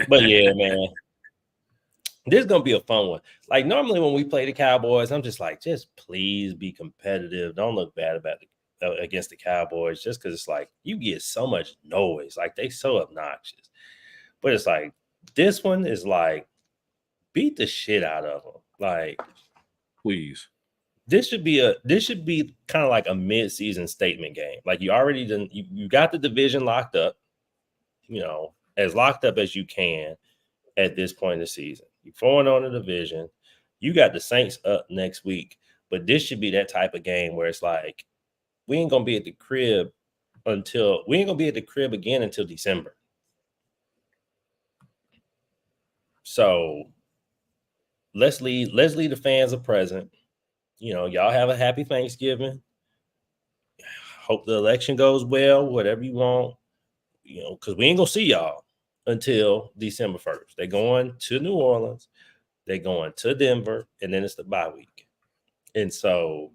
Speaker 1: But yeah, man. This is going to be a fun one. Like normally when we play the Cowboys, I'm just like, just please be competitive. Don't look bad against the Cowboys just because it's like you get so much noise. Like they so obnoxious. But it's like this one is like beat the shit out of them. Like,
Speaker 2: please.
Speaker 1: This should be kind of like a mid-season statement game. Like you already done, you got the division locked up, as locked up as you can at this point in the season. You're 4-0 on the division. You got the Saints up next week, but this should be that type of game where it's like we ain't gonna be at the crib again until December. So let's leave the fans a present. Y'all have a happy Thanksgiving. Hope the election goes well, whatever you want, because we ain't going to see y'all until December 1st. They're going to New Orleans. They're going to Denver, and then it's the bye week. And so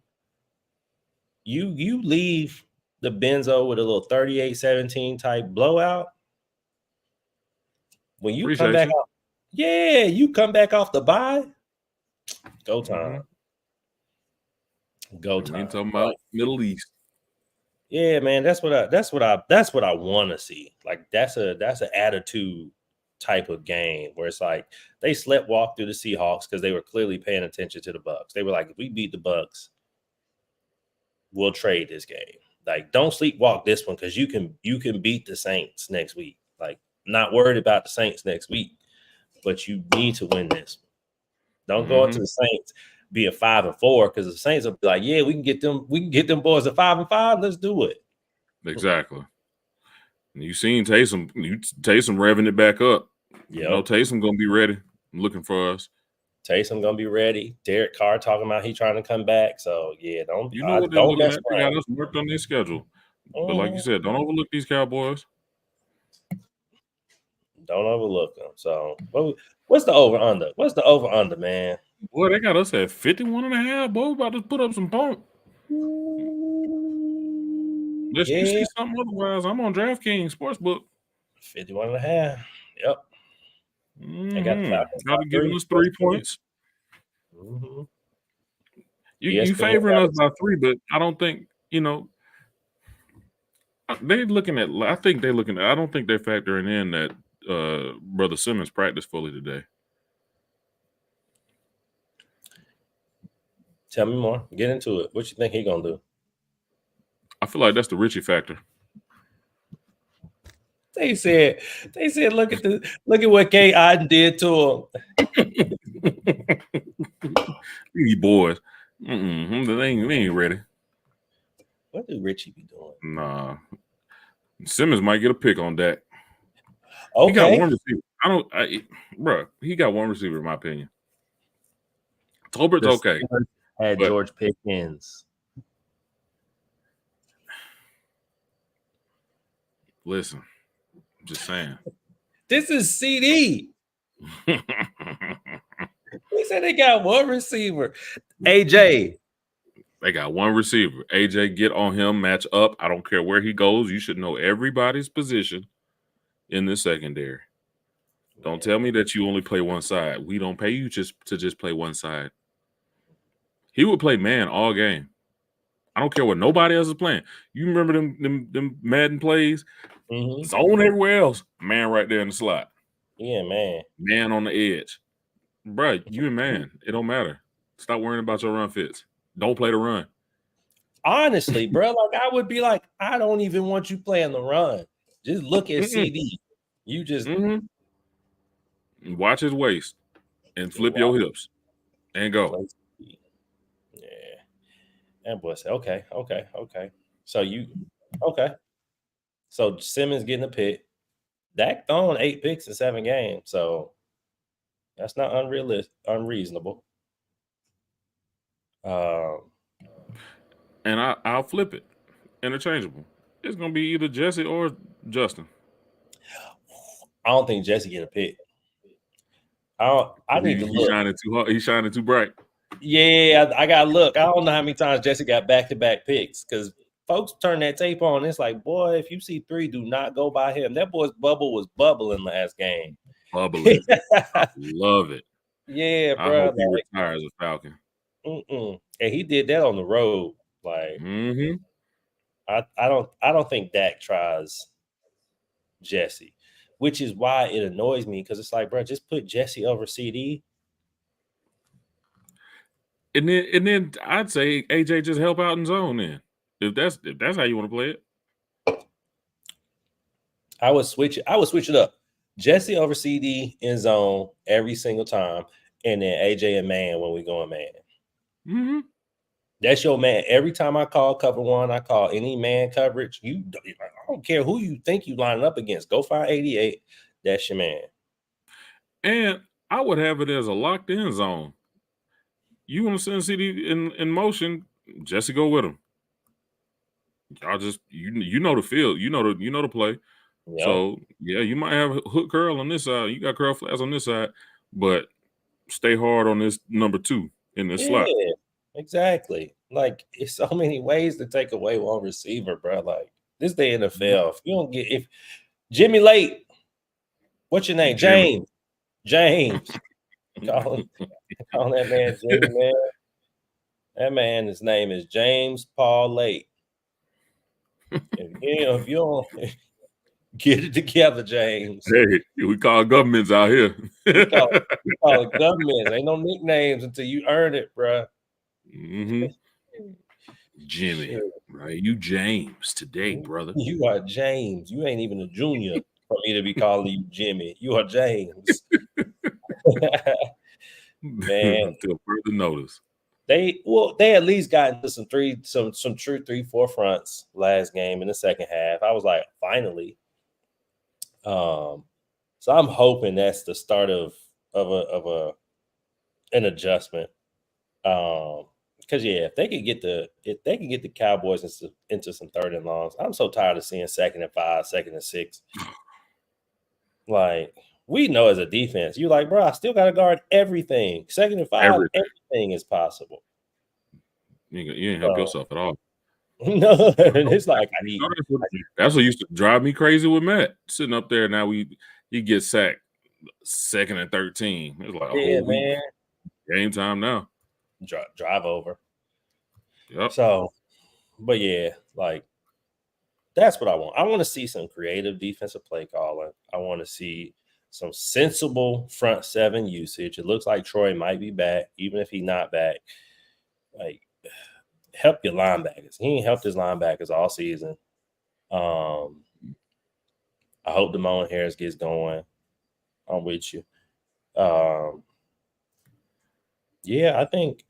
Speaker 1: you leave the Benzo with a little 38-17 type blowout. When you come back off the bye, Go time. Go time.
Speaker 2: We talking about Middle East.
Speaker 1: Yeah, man, that's what I want to see. Like that's an attitude type of game where it's like they walk through the Seahawks because they were clearly paying attention to the Bucs. They were like, if we beat the Bucs, we'll trade this game. Like, don't sleepwalk this one because you can beat the Saints next week. Like, not worried about the Saints next week, but you need to win this one. Don't go into the Saints being 5-4 because the Saints will be like, yeah, we can get them boys at 5-5. Let's do it.
Speaker 2: Exactly. You seen Taysom revving it back up.
Speaker 1: Yeah,
Speaker 2: you know, Taysom gonna be ready, looking for us.
Speaker 1: Taysom gonna be ready. Derek Carr talking about he trying to come back. So yeah, don't
Speaker 2: what they're looking at. They got us worked on their schedule. But like you said, don't overlook these Cowboys.
Speaker 1: Don't overlook them. So what's the over under? What's the over under, man?
Speaker 2: Boy, they got us at 51.5. Boy, we about to put up some point. Unless you see something otherwise, I'm on DraftKings Sportsbook.
Speaker 1: 51.5. Yep.
Speaker 2: They got the Falcons. Now they're giving us 3 points.
Speaker 1: Mm-hmm.
Speaker 2: You favoring us by 3, but I don't think, they're looking at. I think they're looking at. I don't think they're factoring in that Brother Simmons practiced fully today.
Speaker 1: Tell me more. Get into it. What you think he gonna do?
Speaker 2: I feel like that's the Richie factor.
Speaker 1: They said, look at what K. Iden did to him.
Speaker 2: These boys, they ain't ready.
Speaker 1: What did Richie be doing?
Speaker 2: Nah, Simmons might get a pick on that.
Speaker 1: Okay,
Speaker 2: he got one receiver. Bro, he got one receiver in my opinion. Tolbert's okay.
Speaker 1: Had George Pickens.
Speaker 2: Listen, I'm just saying.
Speaker 1: This is CD. He said they got one receiver. AJ.
Speaker 2: They got one receiver. AJ, get on him, match up. I don't care where he goes. You should know everybody's position in the secondary. Don't tell me that you only play one side. We don't pay you to just play one side. He would play man all game. I don't care what nobody else is playing. You remember them Madden plays?
Speaker 1: Mm-hmm.
Speaker 2: Zone everywhere else. Man right there in the slot.
Speaker 1: Yeah, man.
Speaker 2: Man on the edge. Bro, you and man. It don't matter. Stop worrying about your run fits. Don't play the run.
Speaker 1: Honestly, bro, like I would be like, I don't even want you playing the run. Just look at CD. You just
Speaker 2: watch his waist and flip your hips and go.
Speaker 1: Yeah. And boy said, okay. So Simmons getting a pick. Dak throwing 8 picks in 7 games. So that's not unreasonable.
Speaker 2: And I'll flip it. Interchangeable. It's gonna be either Jesse or Justin.
Speaker 1: I don't think Jesse get a pick. I need to look.
Speaker 2: He's shining too hard. He's shining too bright.
Speaker 1: Yeah, I gotta look. I don't know how many times Jesse got back-to-back picks because folks turn that tape on. It's like, boy, if you see 3, do not go by him. That boy's bubble was bubbling last game.
Speaker 2: Bubbling. I love it.
Speaker 1: Yeah, bro.
Speaker 2: I hope he retires a Falcon.
Speaker 1: And he did that on the road. Like, I don't think Dak tries Jesse, which is why it annoys me because it's like, bro, just put Jesse over CD.
Speaker 2: And then I'd say AJ just help out in zone then. If that's how you want to play it.
Speaker 1: I would switch it up. Jesse over CD in zone every single time, and then AJ and man when we going man.
Speaker 2: Mm-hmm.
Speaker 1: That's your man. Every time I call cover 1, I call any man coverage. I don't care who you think you lining up against. Go find 88. That's your man.
Speaker 2: And I would have it as a locked in zone. You want to send CD in motion, Jesse go with him. Y'all just you know the field, you know the play. Yep. So yeah, you might have hook curl on this side, you got curl flats on this side, but stay hard on this number 2 in this slot.
Speaker 1: Exactly. Like it's so many ways to take away one receiver, bro. Like this day NFL, if you don't get if Jimmy Late, what's your name? James. Call On that man, Jimmy, man. That man, his name is James Paul Lake. If you don't get it together, James.
Speaker 2: Hey, we call governments out here.
Speaker 1: We call it governments. Ain't no nicknames until you earn it, bro.
Speaker 2: Mm-hmm. Jimmy, right? You James today, brother.
Speaker 1: You are James. You ain't even a junior for me to be calling you Jimmy. You are James. Man,
Speaker 2: Until further notice.
Speaker 1: they at least got into some true 3-4 fronts last game in the second half. I was like, finally. So I'm hoping that's the start of an adjustment. Because if they can get the Cowboys into some 3rd and longs, I'm so tired of seeing 2nd and 5, 2nd and 6. Like, we know as a defense, you're like, bro, I still got to guard everything. 2nd and 5, everything is possible.
Speaker 2: You ain't help yourself at all.
Speaker 1: No, it's like
Speaker 2: that's what used to drive me crazy with Matt sitting up there. Now he gets sacked 2nd and 13. It's like a whole week.
Speaker 1: Man.
Speaker 2: Game time now.
Speaker 1: Drive over.
Speaker 2: Yep.
Speaker 1: So, but yeah, like that's what I want. I want to see some creative defensive play calling. I want to see some sensible front 7 usage. It looks like Troy might be back, even if he's not back. Like, help your linebackers. He ain't helped his linebackers all season. I hope Damone Harris gets going. I'm with you. Yeah, I think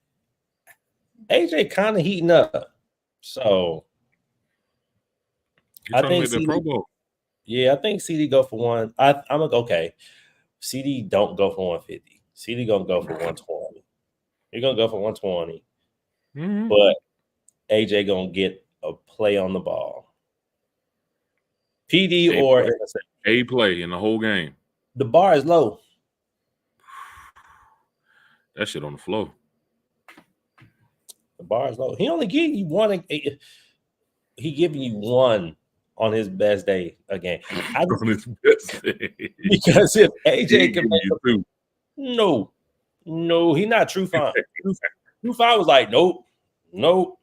Speaker 1: AJ kind of heating up. So
Speaker 2: I think the Pro Bowl.
Speaker 1: Yeah, I think CD go for one. I'm like, okay. CD don't go for 150. CD gonna go for 120. He's gonna go for 120.
Speaker 2: Mm-hmm.
Speaker 1: But AJ gonna get a play on the ball. PD or interception.
Speaker 2: A play in the whole game.
Speaker 1: The bar is low.
Speaker 2: That shit on the floor.
Speaker 1: The bar is low. He only giving you one. He giving you one on his best day again.
Speaker 2: On his best day.
Speaker 1: Because if AJ can make no, he not True Fine. True Fine was like, nope. No.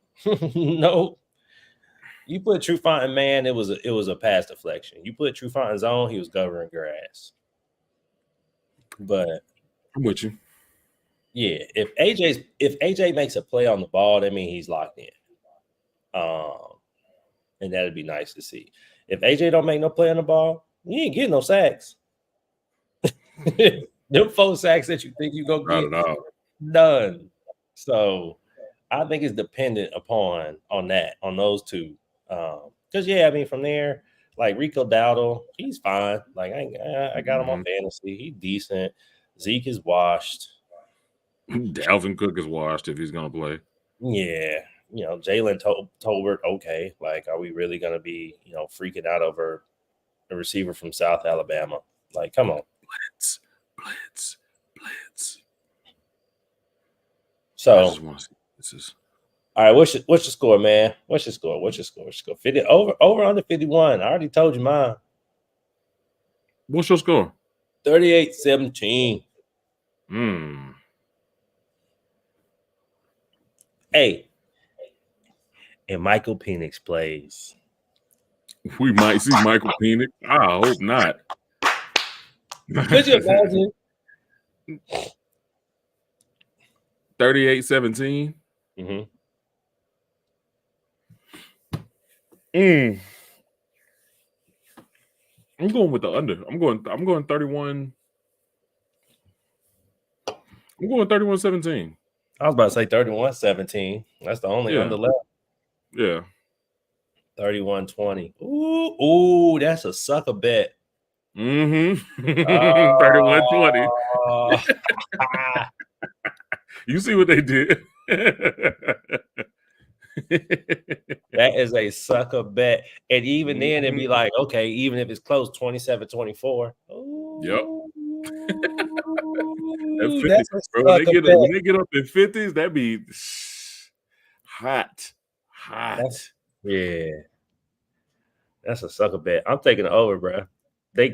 Speaker 1: You put True Fine in man, it was a pass deflection. You put True Fine in zone, he was covering grass. But
Speaker 2: I'm with you.
Speaker 1: Yeah, if AJ makes a play on the ball, that means he's locked in. And that'd be nice to see. If AJ don't make no play on the ball, you ain't getting no sacks. Them 4 sacks that you think you gonna get, none. So I think it's dependent upon those two. Because from there, like Rico Dowdle, he's fine. Like I got him on fantasy. He's decent. Zeke is washed.
Speaker 2: Dalvin Cook is washed if he's gonna play.
Speaker 1: Yeah, Jalen Tolbert. Okay, like, are we really gonna be freaking out over a receiver from South Alabama? Like, come on,
Speaker 2: blitz.
Speaker 1: So
Speaker 2: I just want to see this is.
Speaker 1: All right, what's your score, man? What's your score? 50 over under 51. I already told you mine.
Speaker 2: What's your score?
Speaker 1: 38-17. Hey, and Michael Penix plays.
Speaker 2: We might see Michael Penix. I hope not.
Speaker 1: Could you imagine?
Speaker 2: 38-17.
Speaker 1: Mm-hmm.
Speaker 2: I'm going with the under. I'm going 31. I'm going 31-17.
Speaker 1: I was about to say 31-17. That's the only under left.
Speaker 2: Yeah.
Speaker 1: 31-20. Ooh, that's a sucker bet.
Speaker 2: 31-20. You see what they did?
Speaker 1: That is a sucker bet. And even then, it'd be like, okay, even if it's close, 27-24.
Speaker 2: Yep.
Speaker 1: That's
Speaker 2: bro, when they get up in 50s, that'd be hot.
Speaker 1: That's a sucker bet. I'm taking it over, bro. They've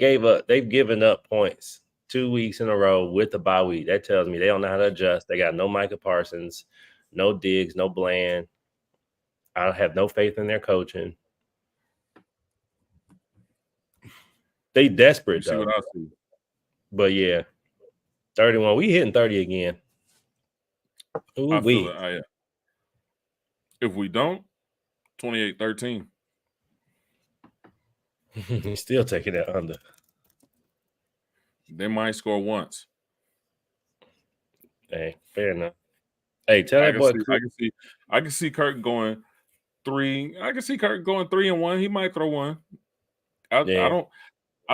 Speaker 1: given up points 2 weeks in a row with the bye week. That tells me they don't know how to adjust. They got no Micah Parsons, no Diggs, no Bland. I have no faith in their coaching. They desperate,
Speaker 2: see
Speaker 1: though.
Speaker 2: what I see.
Speaker 1: But, yeah, 31. We hitting 30 again. Ooh,
Speaker 2: I feel it. If we don't, 28-13.
Speaker 1: Still taking that under.
Speaker 2: They might score once.
Speaker 1: Hey, fair enough. Hey, tell that boy.
Speaker 2: I can see Kirk going 3. I can see Kirk going 3-1. He might throw one. I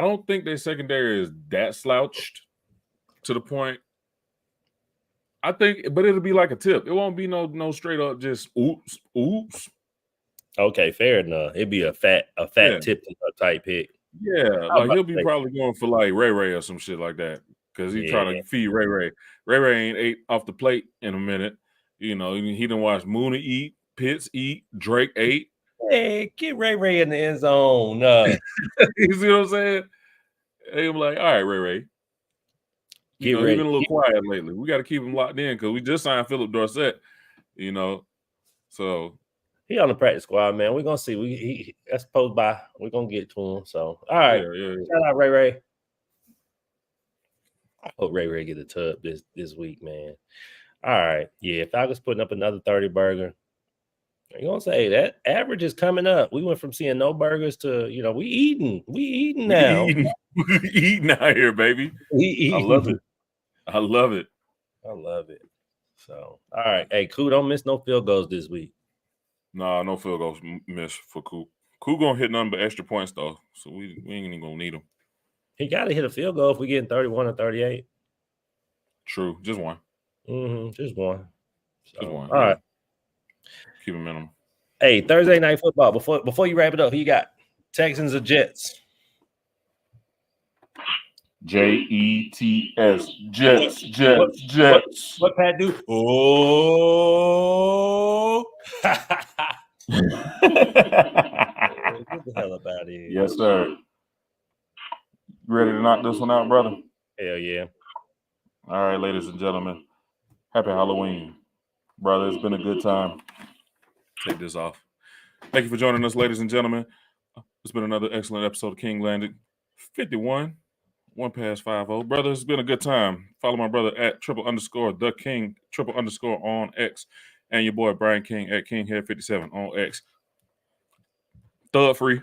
Speaker 2: don't think their secondary is that slouched to the point. I think, but it'll be like a tip. It won't be no straight up just oops.
Speaker 1: Okay, fair enough. It'd be a fat tip type pick.
Speaker 2: Yeah, like he'll be probably going for like Ray or some shit like that because he's trying to feed Ray. Ray ain't ate off the plate in a minute. You know, he done watched Mooney eat, Pitts eat, Drake ate.
Speaker 1: Hey, get Ray in the end zone.
Speaker 2: You see what I'm saying? Hey, I'm like, all right, Ray. You know, he's been a little quiet lately. We got to keep him locked in because we just signed Philip Dorsett. You know, so
Speaker 1: he on the practice squad, man. We're gonna see. That's posed by. We're gonna get to him. So, all right.
Speaker 2: Yeah.
Speaker 1: Shout out Ray. I hope Ray get a tub this week, man. All right. Yeah, Falcons putting up another 30 burger. You're gonna say that average is coming up. We went from seeing no burgers to, we eating now.
Speaker 2: We eating out here, baby. I love it. I love it.
Speaker 1: So, all right. Hey, Koo, don't miss no field goals this week.
Speaker 2: Nah, no field goals missed for Koo. Koo gonna hit nothing but extra points though, so we ain't even gonna need him.
Speaker 1: He got to hit a field goal if we getting 31 or 38.
Speaker 2: True, just one.
Speaker 1: Just one. So,
Speaker 2: just one.
Speaker 1: All right.
Speaker 2: Keep it minimum.
Speaker 1: Hey, Thursday night football. Before you wrap it up, who you got? Texans or Jets?
Speaker 2: Jets. Jets.
Speaker 1: What Pat do? Oh. Get the hell up out of here.
Speaker 2: Yes, sir. You ready to knock this one out, brother?
Speaker 1: Hell yeah.
Speaker 2: All right, ladies and gentlemen. Happy Halloween. Brother, it's been a good time. Take this off. Thank you for joining us, ladies and gentlemen. It's been another excellent episode of King Landed 51. 1 past 5-0. Brother, it's been a good time. Follow my brother at _the King _ on X. And your boy Brian King at KingHead57 on X. Thug free.